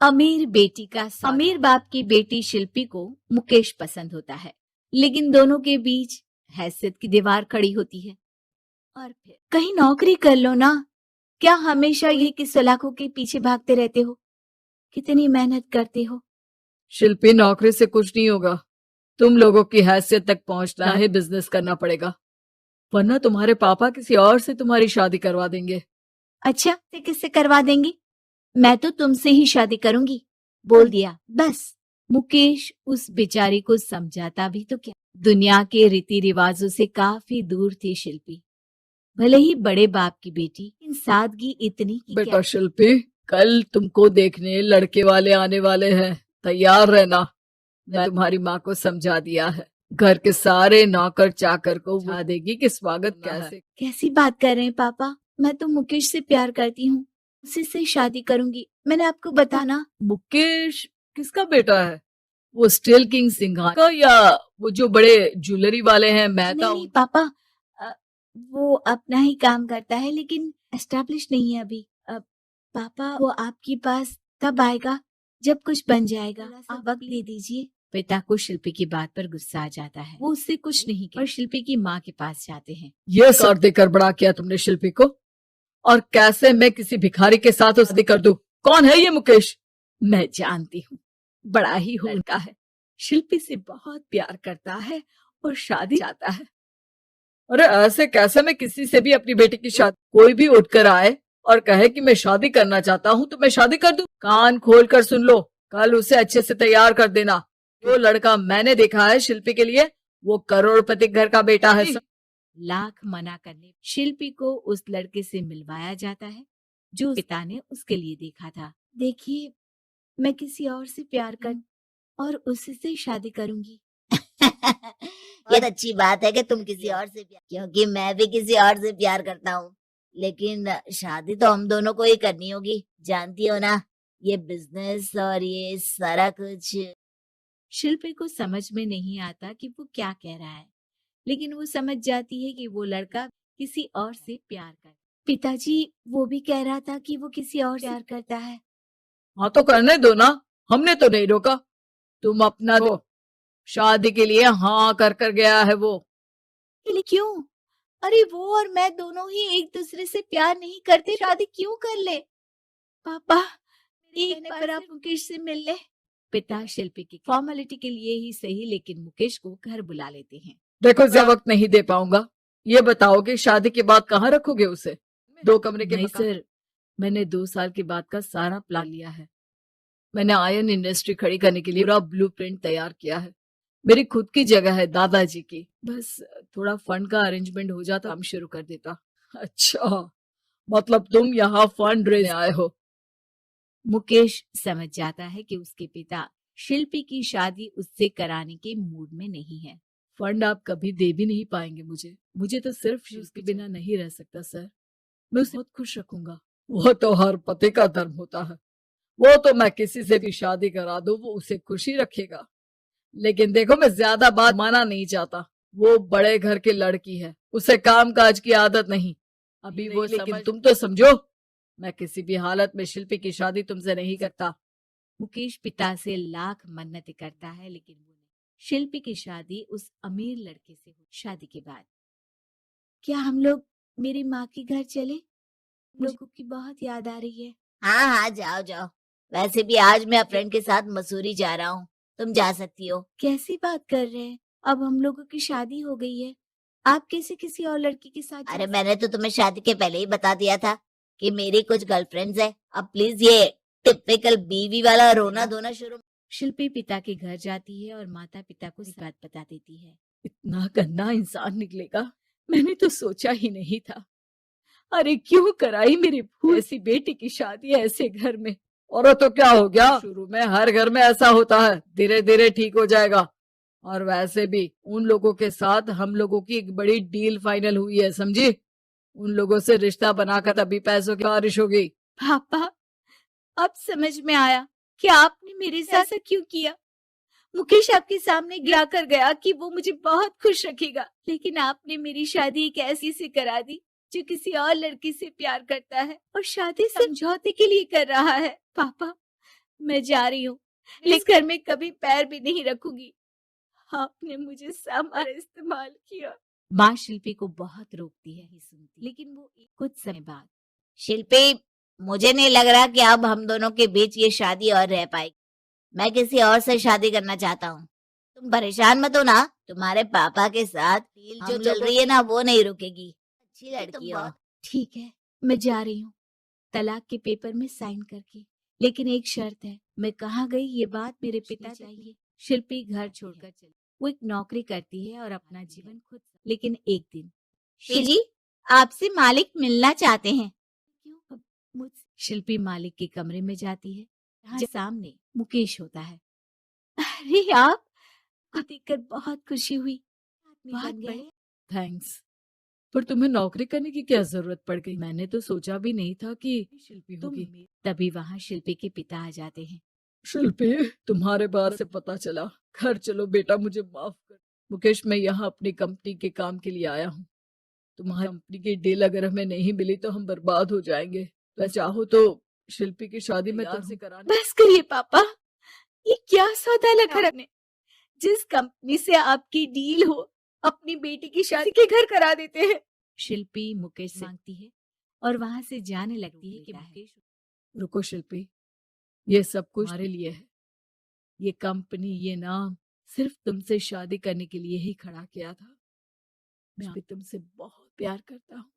अमीर बेटी का सौदा। अमीर बाप की बेटी शिल्पी को मुकेश पसंद होता है, लेकिन दोनों के बीच हैसियत की दीवार खड़ी होती है। और फिर कहीं नौकरी कर लो ना, क्या हमेशा ये कि सलाखों के पीछे भागते रहते हो? कितनी मेहनत करते हो। शिल्पी, नौकरी से कुछ नहीं होगा। तुम लोगों की हैसियत तक पहुंचना है, बिजनेस करना पड़ेगा, वरना तुम्हारे पापा किसी और से तुम्हारी शादी करवा देंगे। अच्छा, किससे करवा देंगे? मैं तो तुमसे ही शादी करूंगी, बोल दिया बस। मुकेश उस बेचारी को समझाता भी तो क्या। दुनिया के रीति रिवाजों से काफी दूर थी शिल्पी। भले ही बड़े बाप की बेटी, इन सादगी इतनी की बेटा क्या। शिल्पी, कल तुमको देखने लड़के वाले आने वाले हैं, तैयार रहना। मैं तुम्हारी माँ को समझा दिया है, घर के सारे नौकर चाकर को बुला देगी कि स्वागत कैसी बात कर रहे हैं पापा? मैं तो मुकेश से प्यार करती हूँ, उसी से शादी करूंगी। मैंने आपको बताना। मुकेश किसका बेटा है? वो स्टील किंग सिंघानिया का या वो जो बड़े ज्वेलरी वाले हैं मेहता? नहीं पापा, वो अपना ही काम करता है, लेकिन एस्टेब्लिश नहीं है अभी। पापा, वो आपके पास तब आएगा जब कुछ बन जाएगा। आप वक्त दे दीजिए। पिता को शिल्पी की बात पर गुस्सा आ जाता है। वो उससे कुछ नहीं कहते और शिल्पी की माँ के पास जाते हैं। ये सर देकर बड़ा किया तुमने शिल्पी को, और कैसे मैं किसी भिखारी के साथ शादी कर दूं? कौन है ये मुकेश? मैं जानती हूँ, बड़ा ही होता है, शिल्पी से बहुत प्यार करता है और शादी चाहता है। अरे ऐसे कैसे मैं किसी से भी अपनी बेटी की शादी, कोई भी उठकर आए और कहे कि मैं शादी करना चाहता हूँ तो मैं शादी कर दूं? कान खोल कर सुन लो, कल उसे अच्छे से तैयार कर देना। वो लड़का मैंने देखा है शिल्पी के लिए, वो करोड़पति घर का बेटा है। लाख मना करने शिल्पी को उस लड़के से मिलवाया जाता है जो पिता ने उसके लिए देखा था। देखिए, मैं किसी और से प्यार कर और उसी से शादी करूंगी। ये तो अच्छी बात है कि तुम किसी और से प्यार, क्योंकि मैं भी किसी और से प्यार करता हूँ, लेकिन शादी तो हम दोनों को ही करनी होगी। जानती हो ना, ये बिजनेस और ये सारा कुछ। शिल्पी को समझ में नहीं आता कि वो क्या कह रहा है, लेकिन वो समझ जाती है कि वो लड़का किसी और से प्यार करता है। पिताजी, वो भी कह रहा था कि वो किसी और से प्यार करता है। हाँ तो करने दो ना, हमने तो नहीं रोका। तुम अपना दो, शादी के लिए हाँ कर कर गया है वो। क्यों? अरे वो और मैं दोनों ही एक दूसरे से प्यार नहीं करते, शादी क्यों कर ले? पापा, एक बार आप मुकेश से मिल ले। पिता शिल्पी की फॉर्मेलिटी के लिए ही सही, लेकिन मुकेश को घर बुला लेते हैं। देखो, ज्यादा वक्त नहीं दे पाऊंगा। ये बताओ कि शादी के बाद कहाँ रखोगे उसे? 2 कमरे के? नहीं सर, मैंने 2 साल के बाद का सारा प्लान लिया है। मैंने आयरन इंडस्ट्री खड़ी करने के लिए पूरा ब्लूप्रिंट तैयार किया है। मेरी खुद की जगह है दादाजी की, बस थोड़ा फंड का अरेंजमेंट हो जाता, हम शुरू कर देता। अच्छा, मतलब तुम यहाँ फंड रेज आए हो? मुकेश समझ जाता है कि उसके पिता शिल्पी की शादी उससे कराने के मूड में नहीं है। फंड आप कभी दे भी नहीं पाएंगे मुझे तो सिर्फ उसके बिना नहीं रह सकता सर। मैं उसे बहुत खुश रखूंगा। वो तो हर पति का धर्म होता है। वो तो मैं किसी से भी शादी करा दूं, वो उसे खुशी रखेगा। लेकिन देखो, मैं ज्यादा बात माना नहीं चाहता। वो बड़े घर की लड़की है, उसे काम काज की आदत नहीं अभी वो। लेकिन तुम तो समझो, मैं किसी भी हालत में शिल्पी की शादी तुमसे नहीं करता। मुकेश पिता से लाख मन्नतें करता है, लेकिन वो नहीं। शिल्पी की शादी उस अमीर लड़के से हुई। शादी के बाद क्या हम लोग मेरी माँ के घर चले? लोगों की बहुत याद आ रही है। हाँ हाँ, जाओ जाओ। वैसे भी आज मैं फ्रेंड के साथ मसूरी जा रहा हूँ, तुम जा सकती हो। कैसी बात कर रहे हैं? अब हम लोगों की शादी हो गई है, आप कैसे किसी और लड़की के साथ? अरे मैंने तो तुम्हें शादी के पहले ही बता दिया था कि मेरी कुछ गर्लफ्रेंड्स है। अब प्लीज ये टिपिकल बीवी वाला रोना धोना शुरू। शिल्पी पिता के घर जाती है और माता पिता को बात बता देती है। इतना गंदा इंसान निकलेगा, मैंने तो सोचा ही नहीं था। अरे क्यों कराई मेरी ऐसी बेटी की शादी ऐसे घर में? और तो क्या हो गया, शुरू में हर घर में ऐसा होता है, धीरे धीरे ठीक हो जाएगा। और वैसे भी उन लोगों के साथ हम लोगों की एक बड़ी डील फाइनल हुई है, समझी? उन लोगों से रिश्ता बनाकर तभी पैसों की बारिश होगी। पापा, अब समझ में आया कि आपने मेरे साथ ऐसा क्यों किया। मुकेश आपके सामने गिरा कर गया कि वो मुझे बहुत खुश रखेगा, लेकिन आपने मेरी शादी एक ऐसी से करा दी जो किसी और लड़की से प्यार करता है और शादी समझौते के लिए कर रहा है। पापा, मैं जा रही हूँ, इस घर में कभी पैर भी नहीं रखूंगी। आपने मुझे सामार इस्तेमाल किया। माँ शिल्पी को बहुत रोकती है, सुनती, लेकिन वो कुछ समय बाद, शिल्पी, मुझे नहीं लग रहा कि अब हम दोनों के बीच ये शादी और रह पाएगी। मैं किसी और से शादी करना चाहता हूँ। तुम परेशान मत हो ना, तुम्हारे पापा के साथ डील जो चल रही है ना वो नहीं रुकेगी। अच्छी लड़की हो। ठीक है, मैं जा रही हूँ तलाक के पेपर में साइन करके, लेकिन एक शर्त है, मैं कहाँ गई ये बात मेरे पिता चाहिए। शिल्पी घर छोड़कर चली। वो एक नौकरी करती है और अपना जीवन खुद, लेकिन एक दिन जी, आपसे मालिक मिलना चाहते हैं। क्यों मुझसे? शिल्पी मालिक के कमरे में जाती है, जहाँ सामने मुकेश होता है। अरे आपको देखकर बहुत खुशी हुई, बहुत बड़े। थैंक्स, पर तुम्हें नौकरी करने की क्या जरूरत पड़ गई? मैंने तो सोचा भी नहीं था कि शिल्पी होगी। तभी वहाँ शिल्पी के पिता आ जाते हैं। शिल्पी, तुम्हारे बारे से पता चला। घर चलो बेटा, मुझे माफ कर। मुकेश, मैं यहाँ अपनी कंपनी के काम के लिए आया हूँ। तुम्हारी कंपनी की डील अगर हमें नहीं मिली तो हम बर्बाद हो जाएंगे। तो चाहो तो शिल्पी की शादी में तुमसे कराने। बस करिए पापा, ये क्या सौदा लगा आपने? जिस कंपनी से आपकी डील हो, अपनी बेटी की शादी के घर करा देते हैं। शिल्पी मुकेश से मांगती है और वहां से जाने लगती है कि मुकेश। रुको शिल्पी, ये सब कुछ हमारे लिए है। ये कंपनी, ये नाम सिर्फ तुमसे शादी करने के लिए ही खड़ा किया था। मैं भी तुमसे बहुत प्यार करता हूँ।